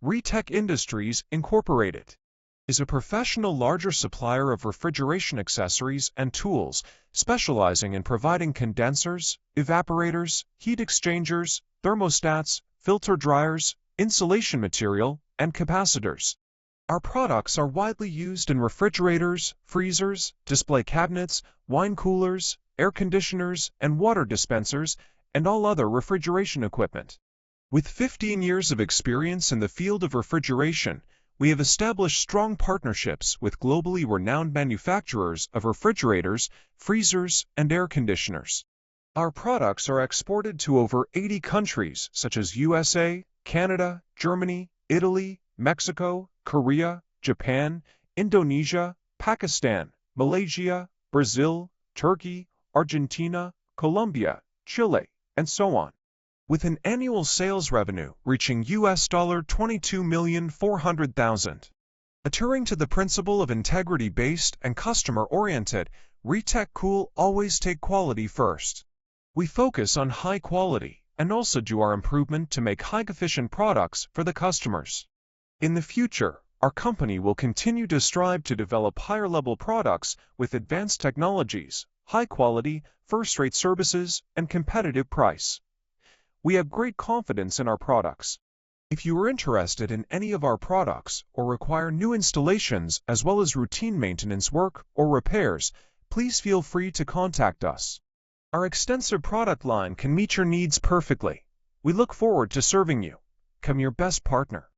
RETEK Industries Incorporated is a professional larger supplier of refrigeration accessories and tools, specializing in providing condensers, evaporators, heat exchangers, thermostats, filter dryers, insulation material, and capacitors. Our products are widely used in refrigerators, freezers, display cabinets, wine coolers, air conditioners, and water dispensers, and all other refrigeration equipment. With 15 years of experience in the field of refrigeration, we have established strong partnerships with globally renowned manufacturers of refrigerators, freezers, and air conditioners. Our products are exported to over 80 countries such as USA, Canada, Germany, Italy, Mexico, Korea, Japan, Indonesia, Pakistan, Malaysia, Brazil, Turkey, Argentina, Colombia, Chile, and so on, with an annual sales revenue reaching US $22,400,000. Adhering to the principle of integrity-based and customer-oriented, RETEKOOL always take quality first. We focus on high quality and also do our improvement to make high-efficient products for the customers. In the future, our company will continue to strive to develop higher-level products with advanced technologies, high quality, first-rate services, and competitive price. We have great confidence in our products. If you are interested in any of our products or require new installations as well as routine maintenance work or repairs, please feel free to contact us. Our extensive product line can meet your needs perfectly. We look forward to serving you. Come your best partner.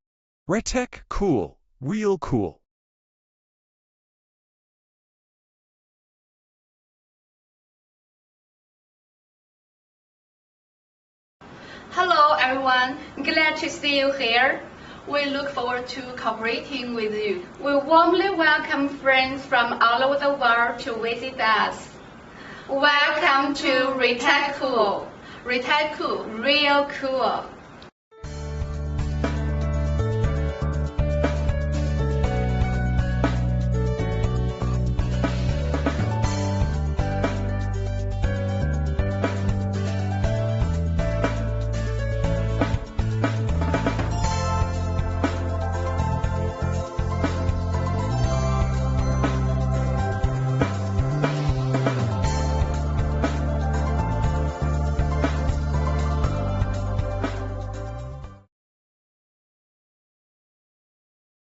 RETEKOOL, real cool. Hello everyone, glad to see you here. We look forward to cooperating with you. We warmly welcome friends from all over the world to visit us. Welcome to RETEKOOL. RETEKOOL, real cool.